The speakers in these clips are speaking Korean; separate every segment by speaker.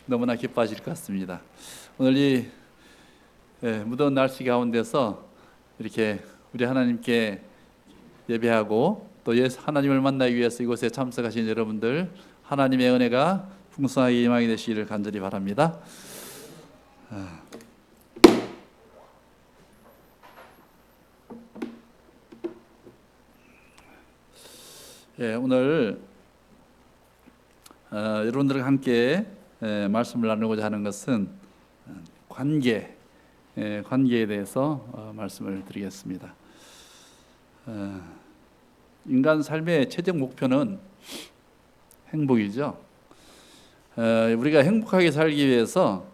Speaker 1: 너무나 기뻐하실 것 같습니다. 오늘 이 무더운 날씨 가운데서 이렇게 우리 하나님께 예배하고 또 하나님을 만나기 위해서 이곳에 참석하신 여러분들, 하나님의 은혜가 풍성하게 임하게 되시기를 간절히 바랍니다. 오늘 여러분들과 함께 말씀을 나누고자 하는 것은 관계에 대해서 말씀을 드리겠습니다. 인간 삶의 최종 목표는 행복이죠. 우리가 행복하게 살기 위해서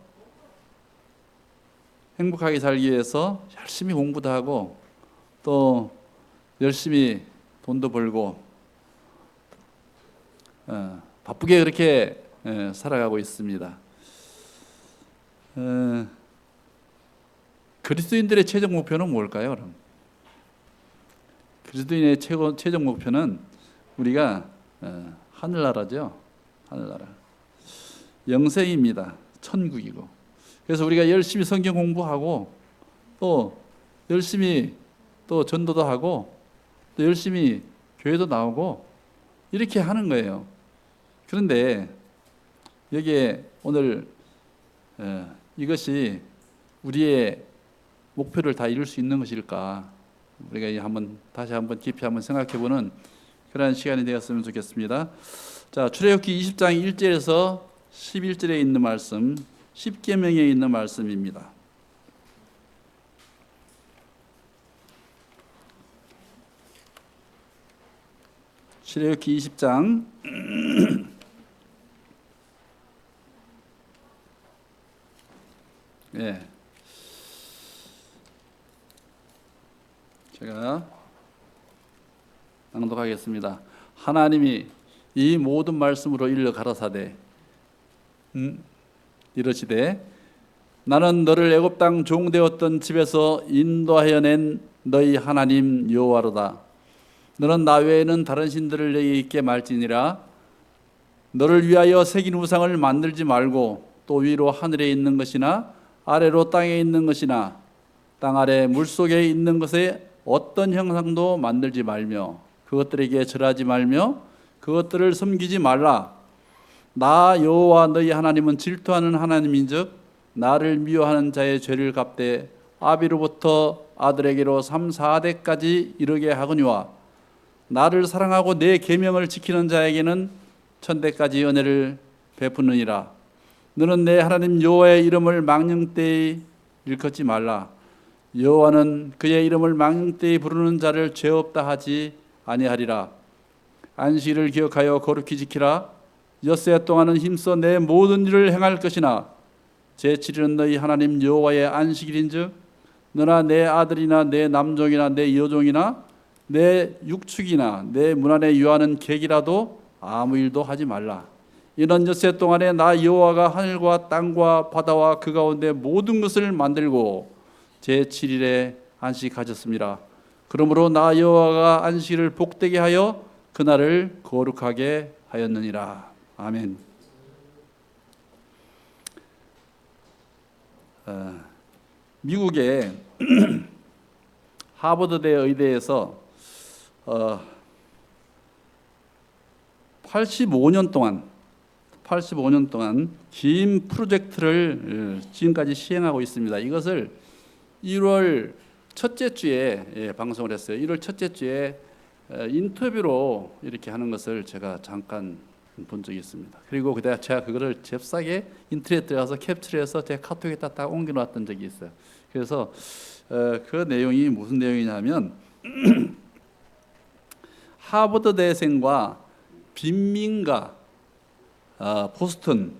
Speaker 1: 열심히 공부도 하고 또 열심히 돈도 벌고 바쁘게 그렇게 살아가고 있습니다. 그리스도인들의 최종 목표는 뭘까요? 그럼 그리스도인의 최종 목표는 우리가 하늘나라죠. 하늘나라, 영생입니다. 천국이고. 그래서 우리가 열심히 성경 공부하고 또 열심히 또 전도도 하고 또 열심히 교회도 나오고 이렇게 하는 거예요. 그런데 여기에 오늘 이것이 우리의 목표를 다 이룰 수 있는 것일까? 우리가 다시 한번 깊이 생각해보는 그런 시간이 되었으면 좋겠습니다. 자, 출애굽기 20장 1절에서 11절에 있는 말씀, 10계명에 있는 말씀입니다. 출애굽기 20장 제가 낭독하겠습니다. 하나님이 이 모든 말씀으로 일러 가라사대 이르시되 나는 너를 애굽 땅 종되었던 집에서 인도하여 낸 너희 하나님 여호와로다. 너는 나 외에는 다른 신들을 너희 있게 말지니라. 너를 위하여 새긴 우상을 만들지 말고 또 위로 하늘에 있는 것이나 아래로 땅에 있는 것이나 땅 아래 물속에 있는 것에 어떤 형상도 만들지 말며 그것들에게 절하지 말며 그것들을 섬기지 말라. 나 여호와 너희 하나님은 질투하는 하나님인즉 나를 미워하는 자의 죄를 갚되 아비로부터 아들에게로 3, 4대까지 이르게 하거니와 나를 사랑하고 내 계명을 지키는 자에게는 천대까지 은혜를 베푸느니라. 너는 내 하나님 여호와의 이름을 망령되이 일컫지 말라. 여호와는 그의 이름을 망령되이 부르는 자를 죄 없다 하지 아니하리라. 안식일을 기억하여 거룩히 지키라. 엿새 동안은 힘써 내 모든 일을 행할 것이나 제7일은 너희 하나님 여호와의 안식일인즉 너나 내 아들이나 내 남종이나 내 여종이나 내 육축이나 내 문 안에 유하는 객이라도 아무 일도 하지 말라. 이는 엿새 동안에 나 여호와가 하늘과 땅과 바다와 그 가운데 모든 것을 만들고 제7일에 안식하셨습니다. 그러므로 나 여호와가 안식일을 복되게 하여 그날을 거룩하게 하였느니라. 아멘. 미국의 하버드대 의대에서 85년 동안 긴 프로젝트를 지금까지 시행하고 있습니다. 이것을 1월 첫째 주에 방송을 했어요. 1월 첫째 주에 인터뷰로 이렇게 하는 것을 제가 잠깐 본 적이 있습니다. 그리고 제가 그거를 잽싸게 인터넷 들어가서 캡처해서 제 카톡에다 딱 옮겨놨던 적이 있어요. 그래서 그 내용이 무슨 내용이냐면 하버드 대생과 빈민가 보스턴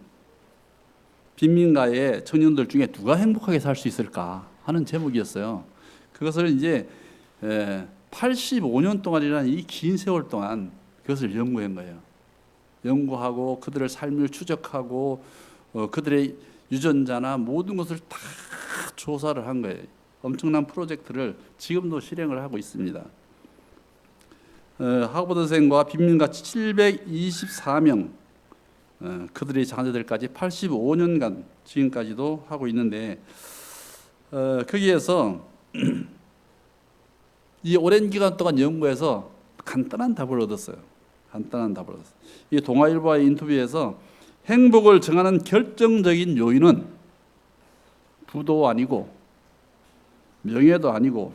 Speaker 1: 빈민가의 청년들 중에 누가 행복하게 살 수 있을까 하는 제목이었어요. 그것을 이제 85년 동안이라는 이 긴 세월 동안 그것을 연구한 거예요. 연구하고 그들의 삶을 추적하고 그들의 유전자나 모든 것을 다 조사를 한 거예요. 엄청난 프로젝트를 지금도 실행을 하고 있습니다. 하버드생과 빈민가 724명 그들의 자녀들까지 85년간 지금까지도 하고 있는데 거기에서 이 오랜 기간 동안 연구해서 간단한 답을 얻었어요. 간단한 답을 얻었어요. 이 동아일보와의 인터뷰에서 행복을 정하는 결정적인 요인은 부도 아니고 명예도 아니고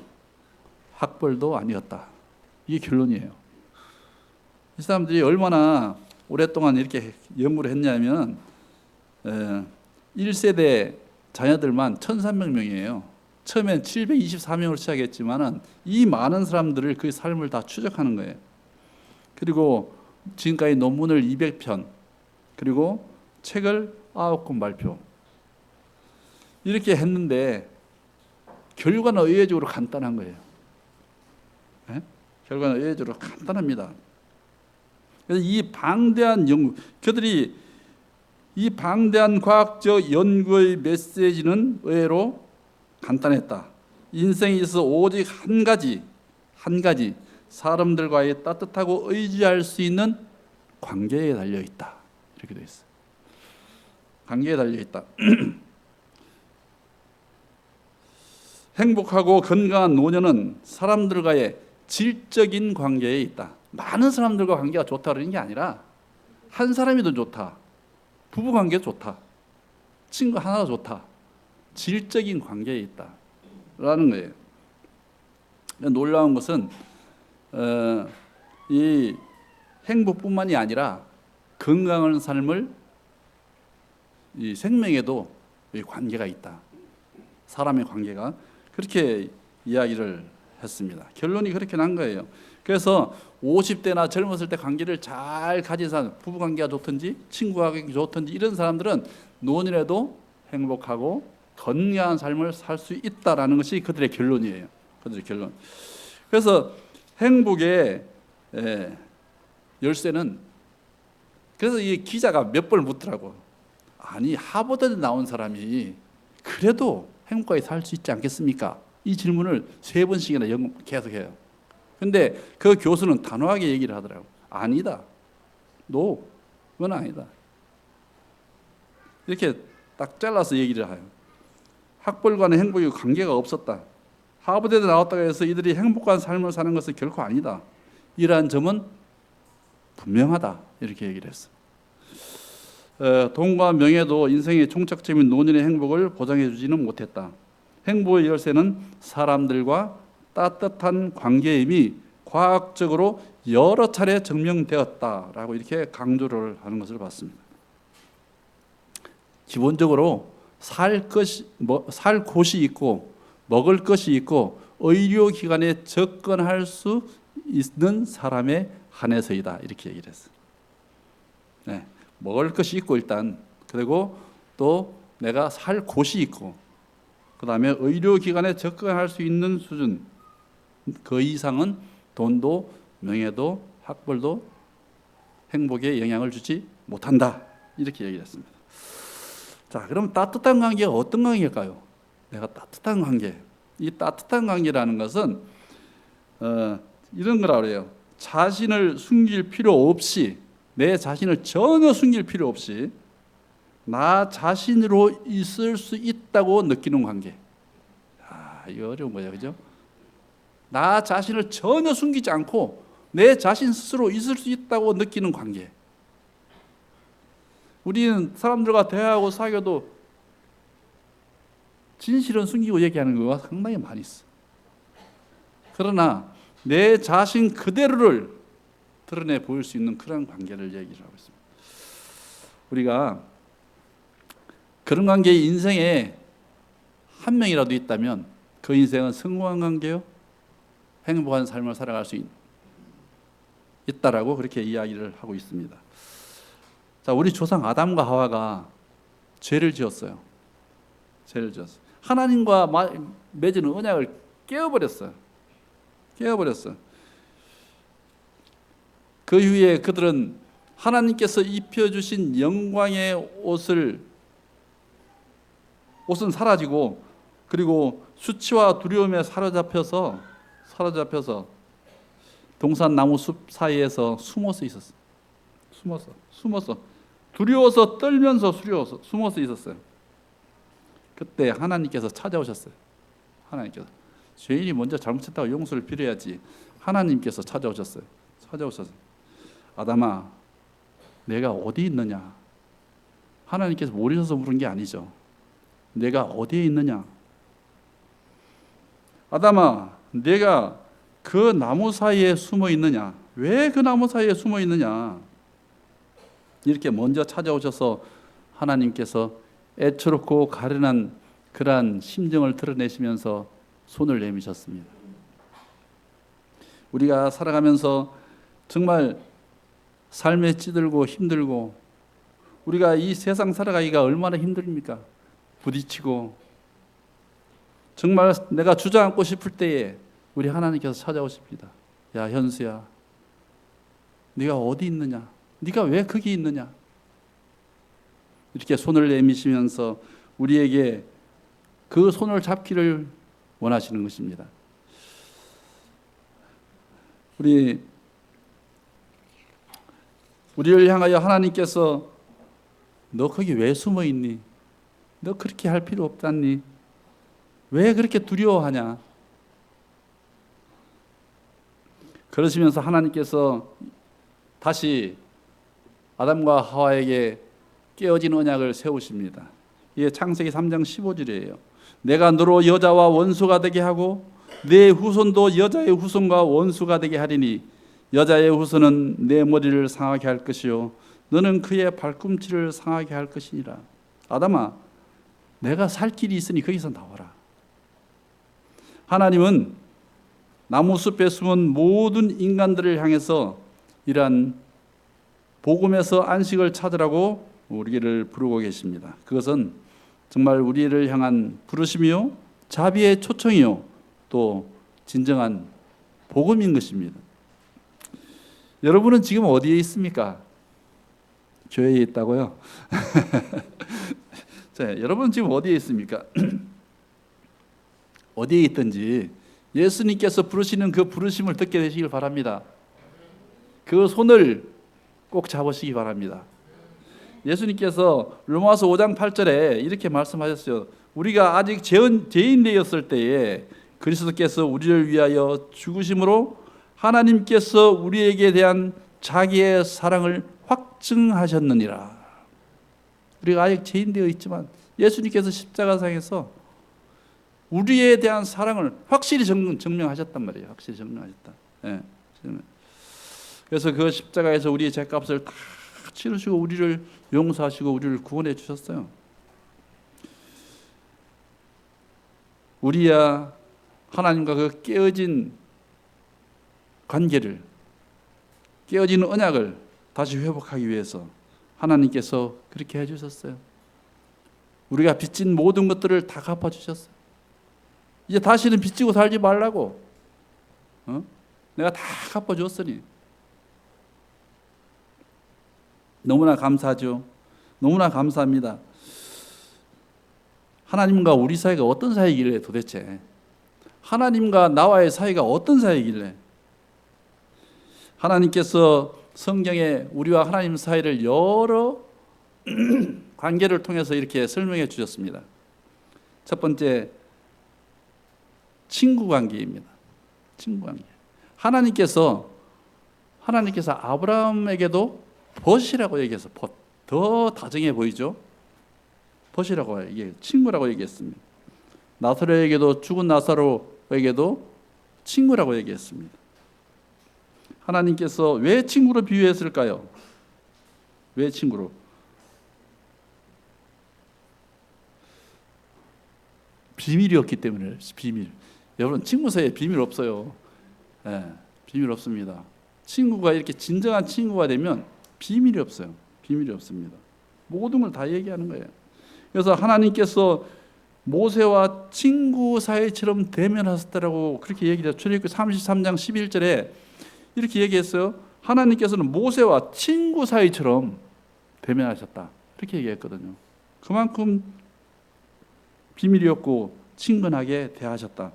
Speaker 1: 학벌도 아니었다. 이게 결론이에요. 이 사람들이 얼마나 오랫동안 이렇게 연구를 했냐면 1세대 자녀들만 1,300명이에요. 처음엔 724명으로 시작했지만 이 많은 사람들을 그 삶을 다 추적하는 거예요. 그리고 지금까지 논문을 200편, 그리고 책을 9권 발표. 이렇게 했는데 결과는 의외적으로 간단한 거예요. 네? 결과는 의외적으로 간단합니다. 그래서 이 방대한 연구, 그들이 이 방대한 과학적 연구의 메시지는 의외로 간단했다. 인생에 있어서 오직 한 가지 사람들과의 따뜻하고 의지할 수 있는 관계에 달려 있다. 이렇게 되어 있어요. 관계에 달려 있다. 행복하고 건강한 노년은 사람들과의 질적인 관계에 있다. 많은 사람들과 관계가 좋다는 게 아니라 한 사람이도 좋다. 부부 관계도 좋다. 친구 하나가 좋다. 질적인 관계에 있다라는 거예요. 놀라운 것은 이 행복뿐만이 아니라 건강한 삶을 이 생명에도 이 관계가 있다. 사람의 관계가 그렇게 이야기를 했습니다. 결론이 그렇게 난 거예요. 그래서 50대나 젊었을 때 관계를 잘 가진 사람, 부부 관계가 좋든지 친구가 좋든지 이런 사람들은 노년에도 행복하고 건강한 삶을 살 수 있다라는 것이 그들의 결론이에요. 그들의 결론. 그래서 행복의 열쇠는, 그래서 이 기자가 몇 번을 묻더라고. 아니, 하버드에 나온 사람이 그래도 행복하게 살 수 있지 않겠습니까? 이 질문을 3번씩이나 계속해요. 근데 그 교수는 단호하게 얘기를 하더라고. 아니다. 그건 아니다. 이렇게 딱 잘라서 얘기를 해요. 학벌과는 행복이 관계가 없었다. 하버드에 나왔다고 해서 이들이 행복한 삶을 사는 것은 결코 아니다. 이러한 점은 분명하다. 이렇게 얘기를 했어. 돈과 명예도 인생의 총착점인 노년의 행복을 보장해 주지는 못했다. 행복의 열쇠는 사람들과 따뜻한 관계임이 과학적으로 여러 차례 증명되었다라고 이렇게 강조를 하는 것을 봤습니다. 기본적으로 살 곳이 있고 먹을 것이 있고 의료기관에 접근할 수 있는 사람에 한해서이다. 이렇게 얘기를 했어요. 네, 먹을 것이 있고 일단, 그리고 또 내가 살 곳이 있고, 그 다음에 의료기관에 접근할 수 있는 수준, 그 이상은 돈도 명예도 학벌도 행복에 영향을 주지 못한다. 이렇게 얘기를 했습니다. 자, 그럼 따뜻한 관계가 어떤 관계일까요? 내가 따뜻한 관계. 이 따뜻한 관계라는 것은 이런 거라 그래요. 자신을 숨길 필요 없이, 내 자신을 전혀 숨길 필요 없이 나 자신으로 있을 수 있다고 느끼는 관계. 이거 어려운 거예요, 그죠? 나 자신을 전혀 숨기지 않고 내 자신 스스로 있을 수 있다고 느끼는 관계. 우리는 사람들과 대화하고 사귀어도 진실은 숨기고 얘기하는 경우가 상당히 많이 있어. 그러나 내 자신 그대로를 드러내 보일 수 있는 그런 관계를 얘기를 하고 있습니다. 우리가 그런 관계에 인생에 한 명이라도 있다면 그 인생은 성공한 관계요, 행복한 삶을 살아갈 수 있다라고 그렇게 이야기를 하고 있습니다. 자, 우리 조상 아담과 하와가 죄를 지었어요. 죄를 지었어요. 하나님과 맺은 언약을 깨어버렸어요. 그 이후에 그들은 하나님께서 입혀주신 영광의 옷은 사라지고, 그리고 수치와 두려움에 사로잡혀서 동산 나무 숲 사이에서 숨어서 있었어. 숨어서 두려워서 떨면서 숨어서 있었어요. 그때 하나님께서 찾아오셨어요. 하나님께서. 죄인이 먼저 잘못했다고 용서를 빌어야지. 하나님께서 찾아오셨어요. 아담아, 내가 어디 있느냐? 하나님께서 모르셔서 물은 게 아니죠. 내가 어디에 있느냐? 아담아, 내가 그 나무 사이에 숨어 있느냐? 왜 그 나무 사이에 숨어 있느냐? 이렇게 먼저 찾아오셔서 하나님께서 애처롭고 가련한 그러한 심정을 드러내시면서 손을 내미셨습니다. 우리가 살아가면서 정말 삶에 찌들고 힘들고 우리가 이 세상 살아가기가 얼마나 힘듭니까? 부딪히고 정말 내가 주저앉고 싶을 때에 우리 하나님께서 찾아오십니다. 야, 현수야, 네가 어디 있느냐? 네가 왜 거기 있느냐? 이렇게 손을 내미시면서 우리에게 그 손을 잡기를 원하시는 것입니다. 우리를 향하여 하나님께서 너 거기 왜 숨어 있니? 너 그렇게 할 필요 없잖니? 왜 그렇게 두려워하냐? 그러시면서 하나님께서 다시 아담과 하와에게 깨어진 언약을 세우십니다. 이게 창세기 3장 15절이에요. 내가 너로 여자와 원수가 되게 하고 내 후손도 여자의 후손과 원수가 되게 하리니 여자의 후손은 내 머리를 상하게 할 것이요 너는 그의 발꿈치를 상하게 할 것이니라. 아담아, 내가 살 길이 있으니 거기서 나와라. 하나님은 나무숲에 숨은 모든 인간들을 향해서 이러한 복음에서 안식을 찾으라고 우리를 부르고 계십니다. 그것은 정말 우리를 향한 부르심이요 자비의 초청이요 또 진정한 복음인 것입니다. 여러분은 지금 어디에 있습니까? 교회에 있다고요? 자, 여러분 지금 어디에 있습니까? 어디에 있든지 예수님께서 부르시는 그 부르심을 듣게 되시길 바랍니다. 그 손을 꼭 잡으시기 바랍니다. 예수님께서 로마서 5장 8절에 이렇게 말씀하셨어요. 우리가 아직 죄인되었을 때에 그리스도께서 우리를 위하여 죽으심으로 하나님께서 우리에게 대한 자기의 사랑을 확증하셨느니라. 우리가 아직 죄인되어 있지만 예수님께서 십자가상에서 우리에 대한 사랑을 확실히 증명하셨단 말이에요. 확실히 증명하셨다. 네. 그래서 그 십자가에서 우리의 죄값을 다 치르시고 우리를 용서하시고 우리를 구원해 주셨어요. 우리야 하나님과 그 깨어진 관계를, 깨어진 언약을 다시 회복하기 위해서 하나님께서 그렇게 해주셨어요. 우리가 빚진 모든 것들을 다 갚아주셨어요. 이제 다시는 빚지고 살지 말라고. 내가 다 갚아줬으니. 너무나 감사하죠. 너무나 감사합니다. 하나님과 우리 사이가 어떤 사이길래 도대체? 하나님과 나와의 사이가 어떤 사이길래? 하나님께서 성경에 우리와 하나님 사이를 여러 관계를 통해서 이렇게 설명해 주셨습니다. 첫 번째, 친구 관계입니다. 친구 관계. 하나님께서 아브라함에게도 벗이라고 얘기해서 더 다정해 보이죠? 벗이라고 이게 친구라고 얘기했습니다. 나사로에게도 죽은 나사로에게도 친구라고 얘기했습니다. 하나님께서 왜 친구로 비유했을까요? 왜 친구로? 비밀이었기 때문에. 비밀. 여러분 친구 사이에 비밀 없어요. 네, 비밀 없습니다. 친구가 이렇게 진정한 친구가 되면 비밀이 없어요. 비밀이 없습니다. 모든 걸 다 얘기하는 거예요. 그래서 하나님께서 모세와 친구 사이처럼 대면하셨다라고 그렇게 얘기해요. 출애굽기 33장 11절에 이렇게 얘기했어요. 하나님께서는 모세와 친구 사이처럼 대면하셨다. 이렇게 얘기했거든요. 그만큼 비밀이었고 친근하게 대하셨다.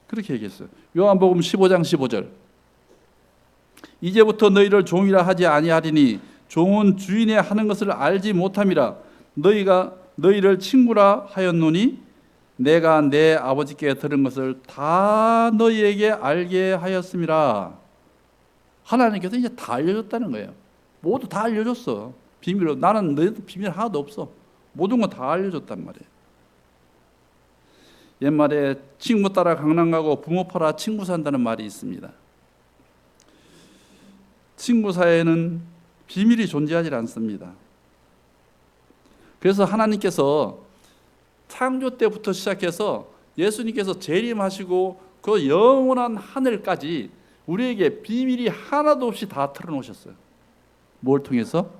Speaker 1: 그렇게 얘기했어요. 요한복음 15장 15절. 이제부터 너희를 종이라 하지 아니하리니 종은 주인의 하는 것을 알지 못함이라. 너희가 너희를 친구라 하였노니 내가 내 아버지께 들은 것을 다 너희에게 알게 하였음이라. 하나님께서 이제 다 알려줬다는 거예요. 모두 다 알려줬어. 비밀로. 나는 너희한테 비밀 하나도 없어. 모든 거 다 알려줬단 말이에요. 옛말에 친구 따라 강남 가고 부모 팔아 친구 산다는 말이 있습니다. 친구 사이에는 비밀이 존재하지 않습니다. 그래서 하나님께서 창조 때부터 시작해서 예수님께서 재림하시고 그 영원한 하늘까지 우리에게 비밀이 하나도 없이 다 털어놓으셨어요. 뭘 통해서?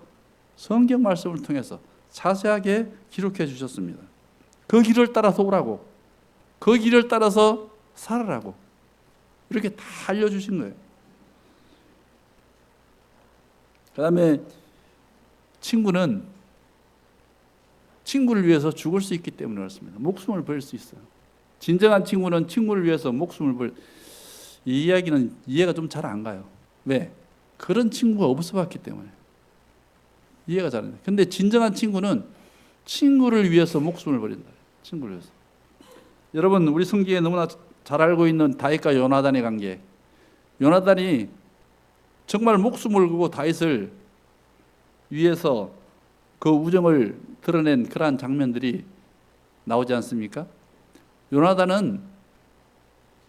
Speaker 1: 성경 말씀을 통해서 자세하게 기록해 주셨습니다. 그 길을 따라서 오라고, 그 길을 따라서 살아라고 이렇게 다 알려주신 거예요. 그 다음에 친구는 친구를 위해서 죽을 수 있기 때문에 그렇습니다. 목숨을 버릴 수 있어요. 진정한 친구는 친구를 위해서 목숨을 버릴. 이 이야기는 이해가 좀 잘 안 가요. 왜? 그런 친구가 없어봤기 때문에 이해가 잘 안 돼요. 근데 진정한 친구는 친구를 위해서 목숨을 버린다. 친구를 위해서. 여러분, 우리 성경에 너무나 잘 알고 있는 다윗과 요나단의 관계. 요나단이 정말 목숨을 걸고 다윗을 위해서 그 우정을 드러낸 그러한 장면들이 나오지 않습니까? 요나단은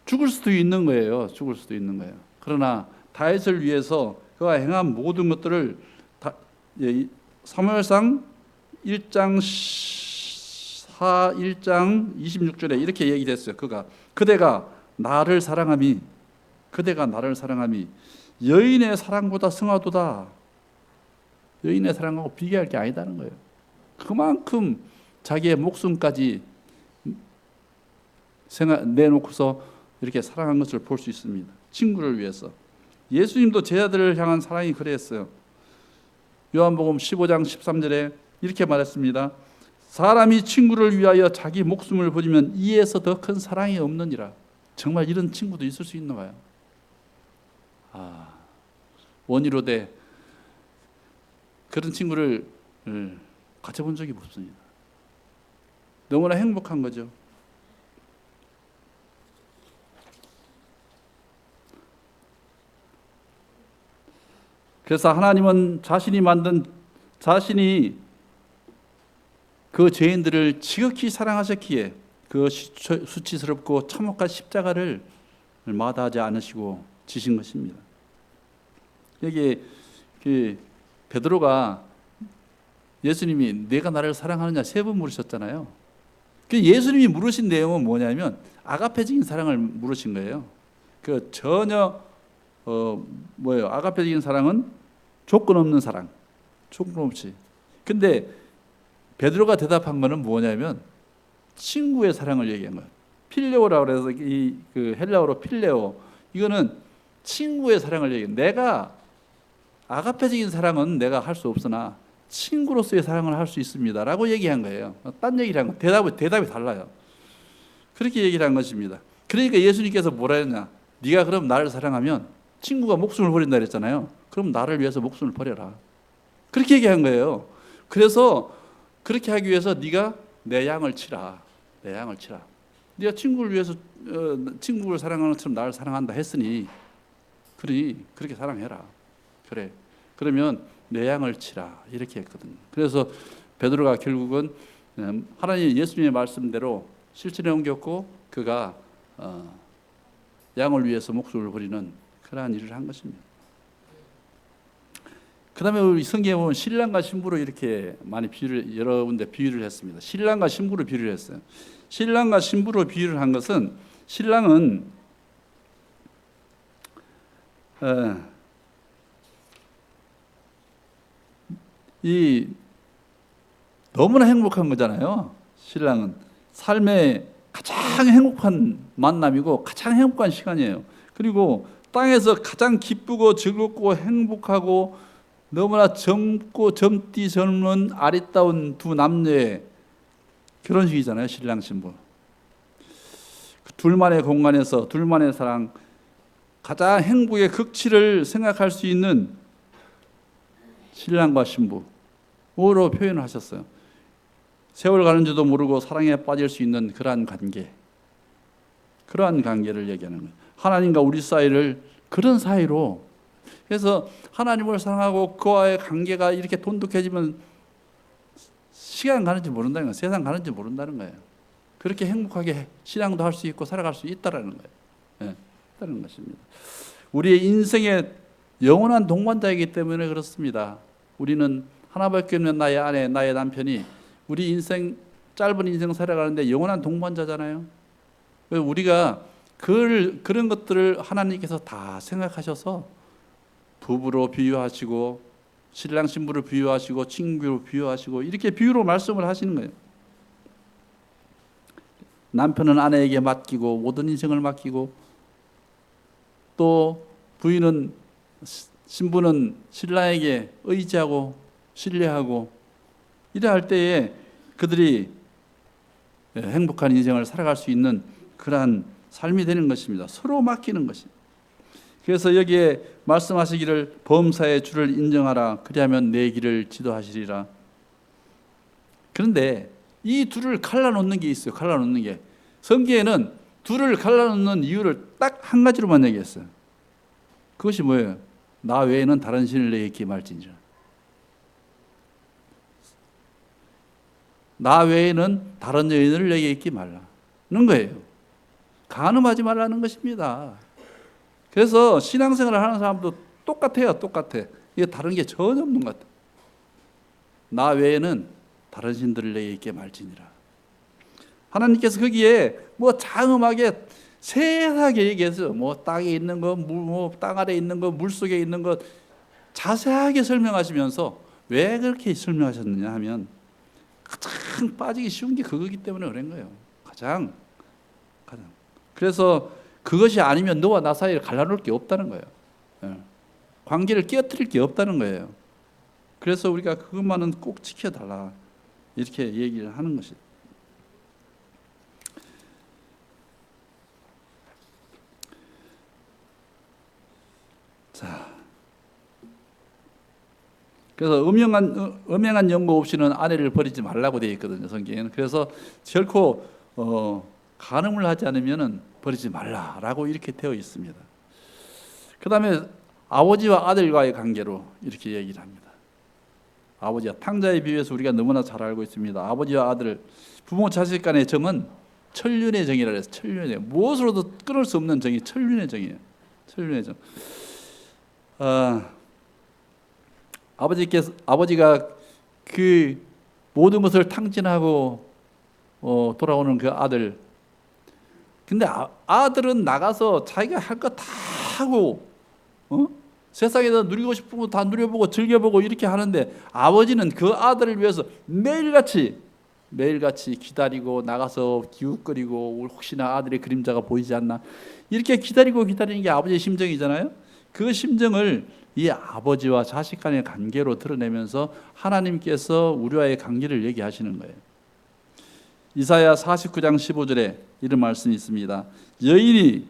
Speaker 1: 죽을 수도 있는 거예요. 죽을 수도 있는 거예요. 그러나 다윗을 위해서 그가 행한 모든 것들을 사무엘상 1장 1장 26절에 이렇게 얘기했어요. 그대가 나를 사랑함이 여인의 사랑보다 승하도다. 여인의 사랑하고 비교할 게 아니다는 거예요. 그만큼 자기의 목숨까지 내놓고서 이렇게 사랑한 것을 볼 수 있습니다. 친구를 위해서. 예수님도 제자들을 향한 사랑이 그랬어요. 요한복음 15장 13절에 이렇게 말했습니다. 사람이 친구를 위하여 자기 목숨을 버리면 이에서 더 큰 사랑이 없느니라. 정말 이런 친구도 있을 수 있나 봐요. 원이로되 그런 친구를 가져본 적이 없습니다. 너무나 행복한 거죠. 그래서 하나님은 자신이 그 죄인들을 지극히 사랑하셨기에 그 수치스럽고 참혹한 십자가를 마다하지 않으시고 지신 것입니다. 여기 베드로가 예수님이 내가 나를 사랑하느냐 3번 물으셨잖아요. 예수님이 물으신 내용은 뭐냐면 아가페적인 사랑을 물으신 거예요. 그 전혀 아가페적인 사랑은 조건 없는 사랑, 조건 없이. 근데 베드로가 대답한 거는 뭐냐면 친구의 사랑을 얘기한 거예요. 필레오라고 해서 그 헬라어로 필레오. 이거는 친구의 사랑을 얘기해요. 내가 아가페적인 사랑은 내가 할 수 없으나 친구로서의 사랑을 할 수 있습니다라고 얘기한 거예요. 딴 얘기를 한 거. 대답이 달라요. 그렇게 얘기를 한 것입니다. 그러니까 예수님께서 뭐라 했냐? 네가 그럼 나를 사랑하면 친구가 목숨을 버린다 그랬잖아요. 그럼 나를 위해서 목숨을 버려라. 그렇게 얘기한 거예요. 그래서 그렇게 하기 위해서 네가 내 양을 치라. 내 양을 치라. 네가 친구를 위해서 친구를 사랑하는 것처럼 나를 사랑한다 했으니 그렇게 사랑해라. 그래. 그러면 내 양을 치라. 이렇게 했거든요. 그래서 베드로가 결국은 하나님 예수님의 말씀대로 실천에 옮겼고 그가 양을 위해서 목숨을 버리는 그러한 일을 한 것입니다. 그 다음에 우리 성경에 보면 신랑과 신부로 이렇게 많이 여러 군데 비유를 했습니다. 신랑과 신부로 비유를 했어요. 신랑과 신부로 비유를 한 것은 신랑은 너무나 행복한 거잖아요. 신랑은 삶의 가장 행복한 만남이고 가장 행복한 시간이에요. 그리고 땅에서 가장 기쁘고 즐겁고 행복하고 너무나 젊디 젊은 아리따운 두 남녀의 결혼식이잖아요. 신랑 신부. 둘만의 공간에서 둘만의 사랑, 가장 행복의 극치를 생각할 수 있는 신랑과 신부로 표현을 하셨어요. 세월 가는 줄도 모르고 사랑에 빠질 수 있는 그러한 관계, 그러한 관계를 얘기하는 거예요. 하나님과 우리 사이를 그런 사이로. 그래서 하나님을 사랑하고 그와의 관계가 이렇게 돈독해지면 시간 가는지 모른다는 거예요. 세상 가는지 모른다는 거예요. 그렇게 행복하게 신앙도 할 수 있고 살아갈 수 있다라는 거예요. 네, 있다는 것입니다. 우리의 인생의 영원한 동반자이기 때문에 그렇습니다. 우리는 하나밖에 없는 나의 아내, 나의 남편이 우리 인생, 짧은 인생 살아가는데 영원한 동반자잖아요. 우리가 그런 것들을 하나님께서 다 생각하셔서 부부로 비유하시고 신랑 신부를 비유하시고 친구로 비유하시고 이렇게 비유로 말씀을 하시는 거예요. 남편은 아내에게 맡기고 모든 인생을 맡기고, 또 부인은 신부는 신랑에게 의지하고 신뢰하고, 이래 할 때에 그들이 행복한 인생을 살아갈 수 있는 그러한 삶이 되는 것입니다. 서로 맡기는 것이. 그래서 여기에 말씀하시기를 범사의 주를 인정하라. 그리하면 내 길을 지도하시리라. 그런데 이 둘을 갈라놓는 게 있어요. 갈라놓는 게. 성경에는 둘을 갈라놓는 이유를 딱 한 가지로만 얘기했어요. 그것이 뭐예요? 나 외에는 다른 신을 내게 있게 말지니라. 나 외에는 다른 여인을 내게 있기 말라는 거예요. 간음하지 말라는 것입니다. 그래서 신앙생활을 하는 사람도 똑같아요. 똑같아. 이게 다른 게 전혀 없는 것 같아요. 나 외에는 다른 신들을 내게 있게 말지니라. 하나님께서 거기에 뭐 장엄하게 세세하게 얘기해서 뭐 땅에 있는 거, 땅 아래 있는 거, 물 속에 있는 것 자세하게 설명하시면서 왜 그렇게 설명하셨느냐 하면 가장 빠지기 쉬운 게 그거기 때문에 그런 거예요. 가장. 그래서 그것이 아니면 너와 나 사이를 갈라놓을 게 없다는 거예요. 관계를 깨어뜨릴 게 없다는 거예요. 그래서 우리가 그것만은 꼭 지켜달라 이렇게 얘기를 하는 것이죠. 자, 그래서 음행한 연고 없이는 아내를 버리지 말라고 되어 있거든요, 성경에는. 그래서 결코 간음을 하지 않으면 버리지 말라라고 이렇게 되어 있습니다. 그 다음에 아버지와 아들과의 관계로 이렇게 얘기를 합니다. 아버지와 탕자에 비유해서 우리가 너무나 잘 알고 있습니다. 아버지와 아들, 부모 자식 간의 정은 천륜의 정이라 해서 천륜의, 무엇으로도 끊을 수 없는 정이 천륜의 정이에요. 천륜의 정. 아버지가 그 모든 것을 탕진하고 돌아오는 그 아들. 근데 아들은 나가서 자기가 할 거 다 하고 세상에서 누리고 싶은 거 다 누려보고 즐겨보고 이렇게 하는데, 아버지는 그 아들을 위해서 매일같이 기다리고 나가서 기웃거리고 혹시나 아들의 그림자가 보이지 않나 이렇게 기다리는 게 아버지의 심정이잖아요. 그 심정을 이 아버지와 자식 간의 관계로 드러내면서 하나님께서 우리와의 관계를 얘기하시는 거예요. 이사야 49장 15절에 이런 말씀이 있습니다. 여인이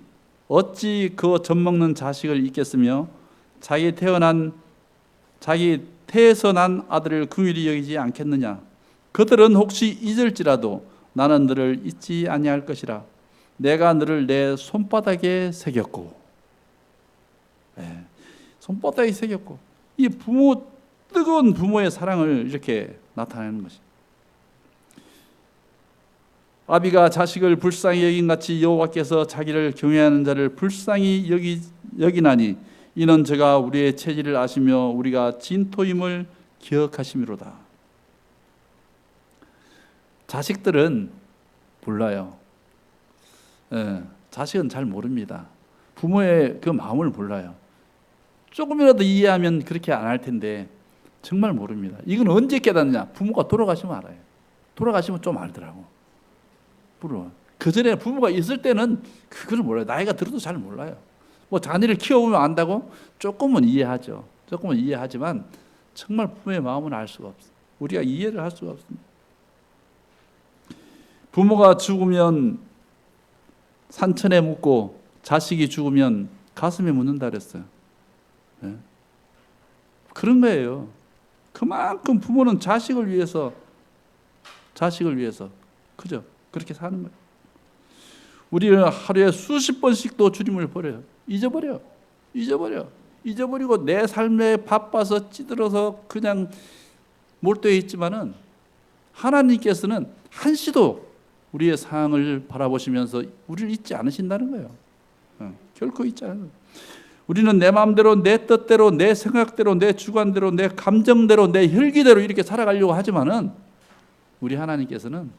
Speaker 1: 어찌 그 젖먹는 자식을 잊겠으며 자기 태에서 난 아들을 긍휼히 여기지 않겠느냐. 그들은 혹시 잊을지라도 나는 너를 잊지 아니할 것이라. 내가 너를 내 손바닥에 새겼고. 손바닥에 새겼고. 이 뜨거운 부모의 사랑을 이렇게 나타내는 것이. 아비가 자식을 불쌍히 여긴같이 여호와께서 자기를 경외하는 자를 불쌍히 여기나니 이는 저가 우리의 체질을 아시며 우리가 진토임을 기억하심이로다. 자식들은 몰라요. 자식은 잘 모릅니다. 부모의 그 마음을 몰라요. 조금이라도 이해하면 그렇게 안 할 텐데 정말 모릅니다. 이건 언제 깨닫느냐? 부모가 돌아가시면 알아요. 돌아가시면 좀 알더라고. 그 전에 부모가 있을 때는 그걸 몰라요. 나이가 들어도 잘 몰라요. 뭐 자녀를 키워보면 안다고? 조금은 이해하죠. 조금은 이해하지만 정말 부모의 마음은 알 수가 없어요. 우리가 이해를 할 수가 없습니다. 부모가 죽으면 산천에 묻고 자식이 죽으면 가슴에 묻는다 그랬어요. 그런 거예요. 그만큼 부모는 자식을 위해서 그죠? 그렇게 사는 거예요. 우리는 하루에 수십 번씩도 주님을 버려요. 잊어버리고 내 삶에 바빠서 찌들어서 그냥 몰두해 있지만은 하나님께서는 한시도 우리의 상황을 바라보시면서 우리를 잊지 않으신다는 거예요. 결코 잊지 않아요. 우리는 내 마음대로, 내 뜻대로, 내 생각대로, 내 주관대로, 내 감정대로, 내 혈기대로 이렇게 살아가려고 하지만은 우리 하나님께서는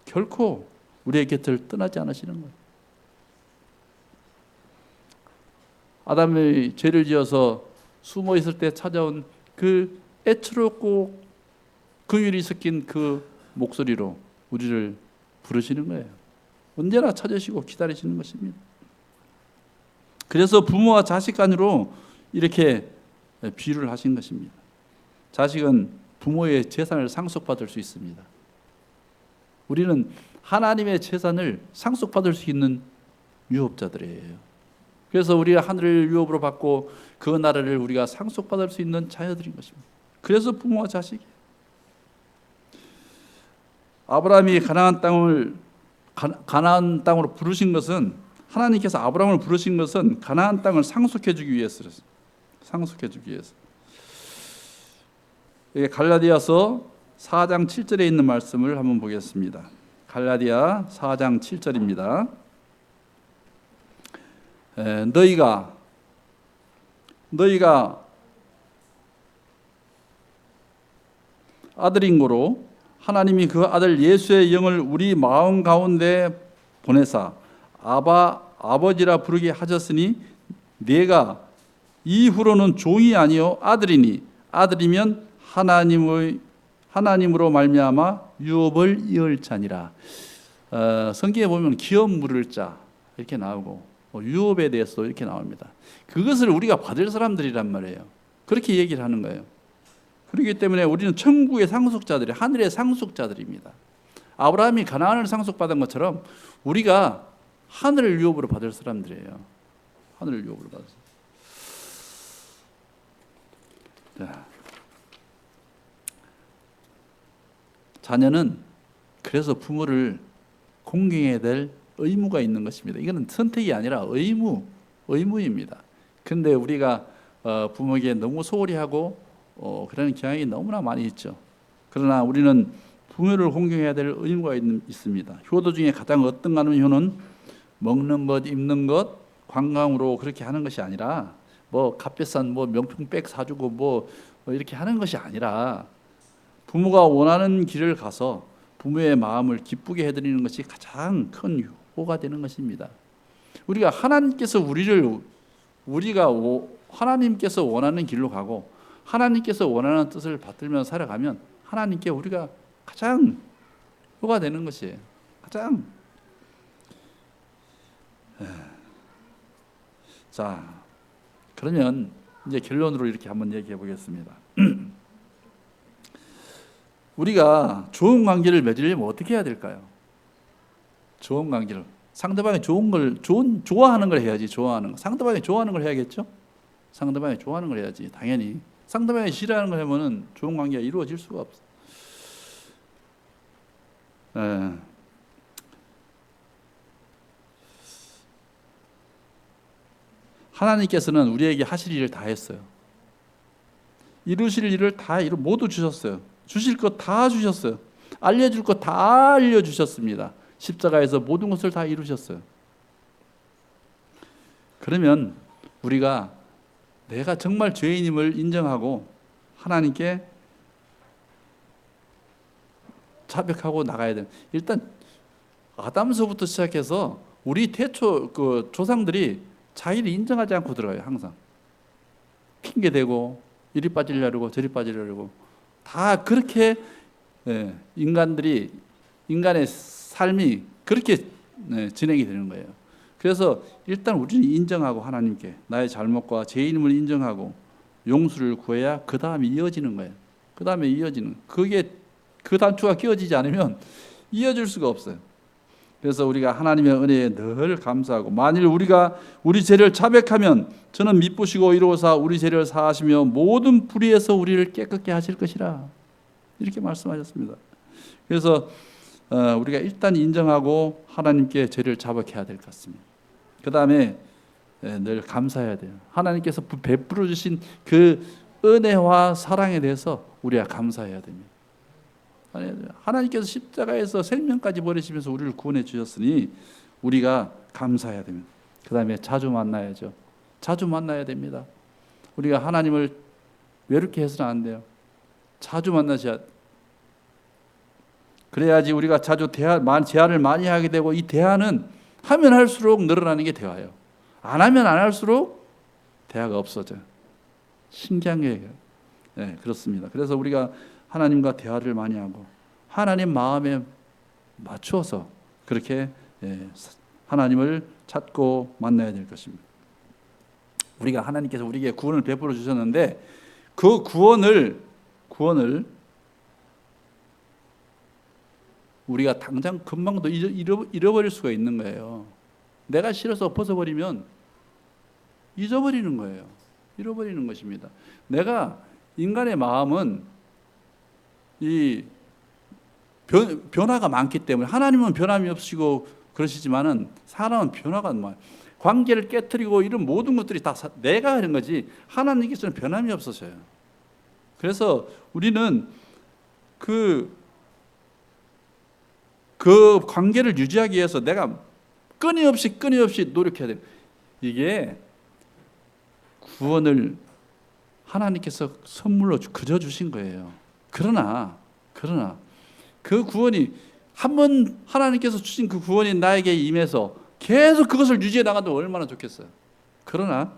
Speaker 1: 결코 우리의 곁을 떠나지 않으시는 거예요. 아담이 죄를 지어서 숨어 있을 때 찾아온 그 애처롭고 긍휼이 섞인 그 목소리로 우리를 부르시는 거예요. 언제나 찾으시고 기다리시는 것입니다. 그래서 부모와 자식 간으로 이렇게 비유를 하신 것입니다. 자식은 부모의 재산을 상속받을 수 있습니다. 우리는 하나님의 재산을 상속받을 수 있는 유업자들이에요. 그래서 우리가 하늘을 유업으로 받고 그 나라를 우리가 상속받을 수 있는 자녀들인 것입니다. 그래서 부모와 자식이 아브라함이 가나안 땅으로 부르신 것은 하나님께서 아브라함을 부르신 것은 가나안 땅을 상속해 주기 위해서였어요. 이게 갈라디아서 4장 7절에 있는 말씀을 한번 보겠습니다. 갈라디아 4장 7절입니다. 너희가 아들인 고로 하나님이 그 아들 예수의 영을 우리 마음 가운데 보내사 아버지라 부르게 하셨으니 네가 이후로는 종이 아니요 아들이니 아들이면 하나님으로 말미암아 유업을 이을 자니라. 성경에 보면 기업 물을 자 이렇게 나오고 유업에 대해서 이렇게 나옵니다. 그것을 우리가 받을 사람들이란 말이에요. 그렇게 얘기를 하는 거예요. 그렇기 때문에 우리는 천국의 상속자들이 하늘의 상속자들입니다. 아브라함이 가나안을 상속받은 것처럼 우리가 하늘을 유업으로 받을 사람들이에요. 하늘을 유업으로 받을 사람. 자녀는 그래서 부모를 공경해야 될 의무가 있는 것입니다. 이거는 선택이 아니라 의무입니다. 그런데 우리가 부모에게 너무 소홀히 하고 그런 경향이 너무나 많이 있죠. 그러나 우리는 부모를 공경해야 될 의무가 있습니다. 효도 중에 가장 어떤가 하는 효는 먹는 것, 입는 것, 관광으로 그렇게 하는 것이 아니라 값비싼 명품백 사주고 이렇게 하는 것이 아니라 부모가 원하는 길을 가서 부모의 마음을 기쁘게 해드리는 것이 가장 큰 효가 되는 것입니다. 우리가 하나님께서 하나님께서 원하는 길로 가고 하나님께서 원하는 뜻을 받들며 살아가면 하나님께 우리가 가장 효가 되는 것이에요. 가장. 자, 그러면 이제 결론으로 이렇게 한번 얘기해 보겠습니다. 우리가 좋은 관계를 맺으려면 어떻게 해야 될까요? 좋은 관계를 상대방이 좋아하는 걸 해야지. 상대방이 좋아하는 걸 해야겠죠? 상대방이 좋아하는 걸 해야지. 당연히 상대방이 싫어하는 걸 하면은 좋은 관계가 이루어질 수가 없어. 하나님께서는 우리에게 하실 일을 다 했어요. 이루실 일을 모두 주셨어요. 주실 것 다 주셨어요. 알려줄 것 다 알려주셨습니다. 십자가에서 모든 것을 다 이루셨어요. 그러면 우리가 내가 정말 죄인임을 인정하고 하나님께 자백하고 나가야 돼요. 일단 아담서부터 시작해서 우리 태초 조상들이 자기를 인정하지 않고 들어가요. 항상 핑계대고 이리 빠지려고 저리 빠지려고 다 그렇게 인간의 삶이 그렇게 진행이 되는 거예요. 그래서 일단 우리는 인정하고 하나님께 나의 잘못과 죄인임을 인정하고 용서를 구해야 그 다음에 이어지는 거예요. 그 다음에 이어지는 그게 그 단추가 끼워지지 않으면 이어질 수가 없어요. 그래서 우리가 하나님의 은혜에 늘 감사하고, 만일 우리가 우리 죄를 자백하면 저는 미쁘시고 이로사 우리 죄를 사하시며 모든 불의에서 우리를 깨끗게 하실 것이라, 이렇게 말씀하셨습니다. 그래서 우리가 일단 인정하고 하나님께 죄를 자백해야 될 것 같습니다. 그 다음에 늘 감사해야 돼요. 하나님께서 베풀어 주신 그 은혜와 사랑에 대해서 우리가 감사해야 됩니다. 하나님께서 십자가에서 생명까지 버리시면서 우리를 구원해 주셨으니 우리가 감사해야 됩니다. 그 다음에 자주 만나야죠. 자주 만나야 됩니다. 우리가 하나님을 외롭게 해서는 안 돼요. 자주 만나셔야 돼요. 그래야지 우리가 자주 대화를 많이 하게 되고, 이 대화는 하면 할수록 늘어나는 게 대화예요. 안 하면 안 할수록 대화가 없어져요. 신기한 게 그렇습니다. 그래서 우리가 하나님과 대화를 많이 하고 하나님 마음에 맞추어서 그렇게 하나님을 찾고 만나야 될 것입니다. 우리가 하나님께서 우리에게 구원을 베풀어 주셨는데, 그 구원을 우리가 당장 금방도 잃어버릴 수가 있는 거예요. 내가 싫어서 벗어버리면 잊어버리는 거예요. 잃어버리는 것입니다. 내가, 인간의 마음은 이 변화가 많기 때문에, 하나님은 변함이 없으시고 그러시지만은 사람은 변화가 많아요. 관계를 깨트리고 이런 모든 것들이 다 내가 하는 거지 하나님께서는 변함이 없으셔요. 그래서 우리는 그 관계를 유지하기 위해서 내가 끊임없이 노력해야 돼요. 이게 구원을 하나님께서 선물로 그저 주신 거예요. 그러나 그 구원이 한번 하나님께서 주신 그 구원이 나에게 임해서 계속 그것을 유지해 나가도 얼마나 좋겠어요. 그러나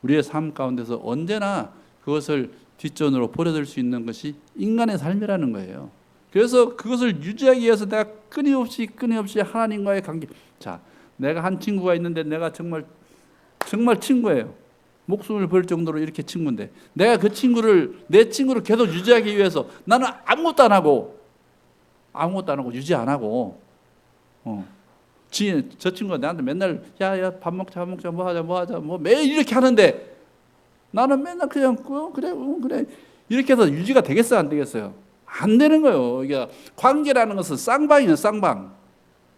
Speaker 1: 우리의 삶 가운데서 언제나 그것을 뒷전으로 버려둘 수 있는 것이 인간의 삶이라는 거예요. 그래서 그것을 유지하기 위해서 내가 끊임없이 하나님과의 관계. 자, 내가 한 친구가 있는데 내가 정말 친구예요. 목숨을 걸 정도로 이렇게 친구인데, 내가 내 친구를 계속 유지하기 위해서 나는 아무것도 안 하고 유지 안 하고, 저 친구가 나한테 맨날 야 밥 먹자 뭐 하자 매일 이렇게 하는데, 나는 맨날 그냥 그래 이렇게 해서 유지가 되겠어요, 안 되겠어요? 안 되는 거예요. 이게 관계라는 것은 쌍방이에요, 쌍방.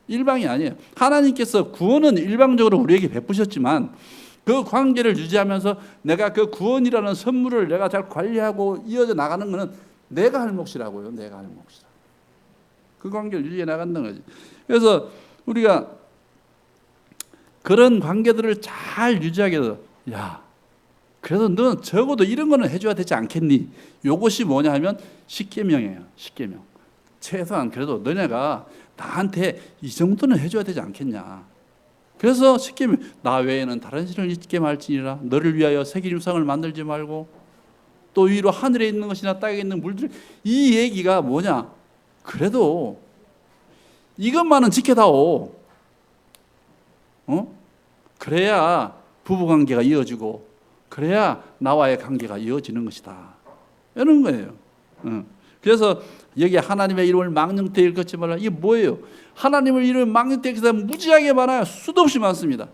Speaker 1: 일방이 아니에요. 하나님께서 구원은 일방적으로 우리에게 베푸셨지만 그 관계를 유지하면서 내가 그 구원이라는 선물을 내가 잘 관리하고 이어져 나가는 것은 내가 할 몫이라고요. 내가 할 몫이라. 그 관계를 유지해 나간다는 거지. 그래서 우리가 그런 관계들을 잘 유지하게 해서, 야, 그래도 넌 적어도 이런 거는 해줘야 되지 않겠니? 이것이 뭐냐 하면 십계명이에요. 십계명. 최소한 그래도 너네가 나한테 이 정도는 해줘야 되지 않겠냐. 그래서 십계명, 나 외에는 다른 신을 잊게 말지니라. 너를 위하여 새긴 유상을 만들지 말고, 또 위로 하늘에 있는 것이나 땅에 있는 물들. 이 얘기가 뭐냐? 그래도 이것만은 지켜다오. 그래야 부부관계가 이어지고, 그래야 나와의 관계가 이어지는 것이다. 이런 거예요. 그래서 여기 하나님의 이름을 망령되이 일컫지 말라. 이게 뭐예요? 하나님의 이름을 망령되이 일컫다 무지하게 많아요. 수도 없이 많습니다.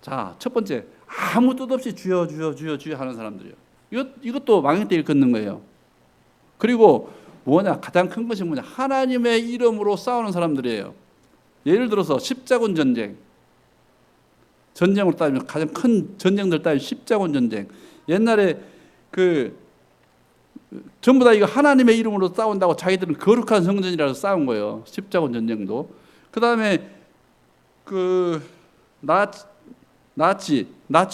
Speaker 1: 자, 첫 번째, 아무 뜻 없이 주여 하는 사람들이에요. 이것도 망령되이 일컫는 거예요. 그리고 뭐냐, 가장 큰 것이 뭐냐, 하나님의 이름으로 싸우는 사람들이에요. 예를 들어서 십자군 전쟁으로 따지면 가장 큰 전쟁들 따지면 십자군 전쟁. 옛날에 전부 다 이거 하나님의 이름으로 싸운다고 자기들은 거룩한 성전이라서 싸운 거예요. 십자군 전쟁도. 그 다음에 나치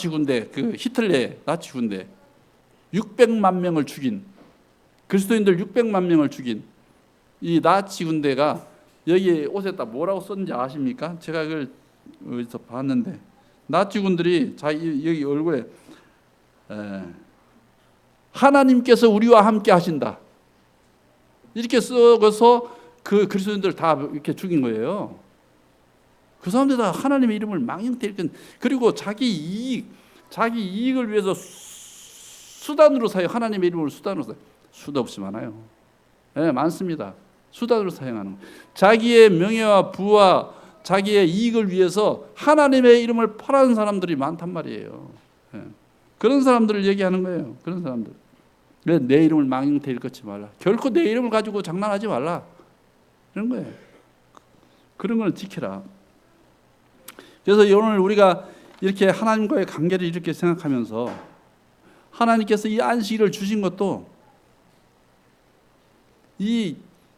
Speaker 1: 군대, 히틀러의 나치 군대 600만 명을 죽인, 그리스도인들 600만 명을 죽인 이 나치 군대가 여기 옷에다 뭐라고 썼는지 아십니까? 제가 그걸 어디서 봤는데, 나치 군들이 여기 얼굴에 하나님께서 우리와 함께 하신다 이렇게 써서 그 그리스도인들 다 이렇게 죽인 거예요. 그 사람들 다 하나님의 이름을 망령되이 일컫는, 그리고 자기 이익을 위해서 수단으로 사요. 하나님의 이름을 수단으로 사요. 수도 없이 많아요. 네, 많습니다. 수단으로 사용하는 거예요. 자기의 명예와 부와 자기의 이익을 위해서 하나님의 이름을 팔아는 사람들이 많단 말이에요. 예. 그런 사람들을 얘기하는 거예요. 그런 사람들. 내 이름을 망령되이 일컫지 말라. 결코 내 이름을 가지고 장난하지 말라. 이런 거예요. 그런 걸 지켜라. 그래서 오늘 우리가 이렇게 하나님과의 관계를 이렇게 생각하면서 하나님께서 이 안식일을 주신 것도 이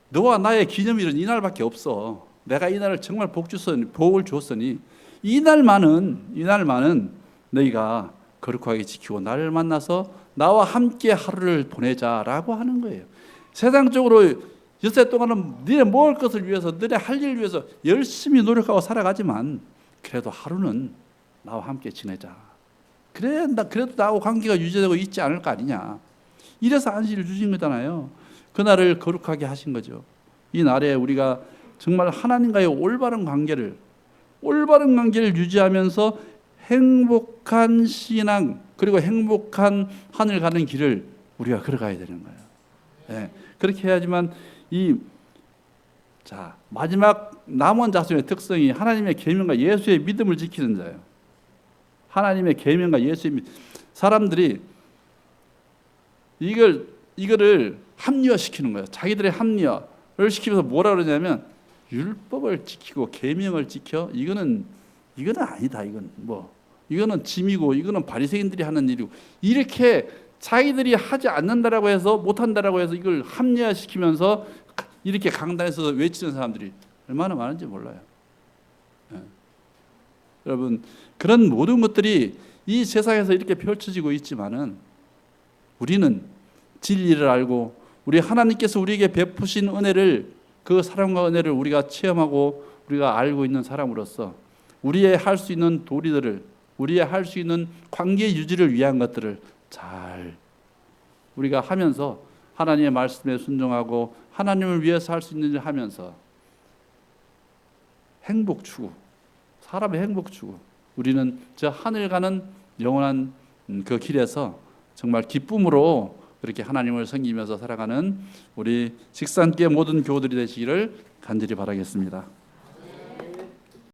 Speaker 1: 너와 나의 기념일은 이날밖에 없어. 내가 이날을 정말 복을 주었으니 이날만은 너희가 거룩하게 지키고 나를 만나서 나와 함께 하루를 보내자라고 하는 거예요. 세상적으로 엿새 동안은 너네 먹을 것을 위해서 너네 할 일을 위해서 열심히 노력하고 살아가지만 그래도 하루는 나와 함께 지내자. 그래도 나하고 관계가 유지되고 있지 않을 거 아니냐. 이래서 안식일을 주신 거잖아요. 그날을 거룩하게 하신 거죠. 이 날에 우리가 정말 하나님과의 올바른 관계를 유지하면서 행복한 신앙 그리고 행복한 하늘 가는 길을 우리가 걸어가야 되는 거예요. 네, 그렇게 해야지만 마지막 남은 자손의 특성이 하나님의 계명과 예수의 믿음을 지키는 자예요. 하나님의 계명과 예수의 사람들이 이거를 합리화시키는 거예요. 자기들의 합리화를 시키면서 뭐라 그러냐면 율법을 지키고 계명을 지켜 이거는 아니다. 이거는 짐이고 이거는 바리새인들이 하는 일이고 이렇게 자기들이 하지 않는다라고 해서 못한다라고 해서 이걸 합리화시키면서 이렇게 강단에서 외치는 사람들이 얼마나 많은지 몰라요. 네. 여러분 그런 모든 것들이 이 세상에서 이렇게 펼쳐지고 있지만은 우리는 진리를 알고 우리 하나님께서 우리에게 베푸신 은혜를 그 사랑과 은혜를 우리가 체험하고 우리가 알고 있는 사람으로서 우리의 할 수 있는 도리들을 우리의 할 수 있는 관계 유지를 위한 것들을 잘 우리가 하면서 하나님의 말씀에 순종하고 하나님을 위해서 할 수 있는 일을 하면서 행복 추구, 사람의 행복 추구 우리는 저 하늘 가는 영원한 그 길에서 정말 기쁨으로 그렇게 하나님을 섬기면서 살아가는 우리 식사함께 모든 교우들이 되시기를 간절히 바라겠습니다.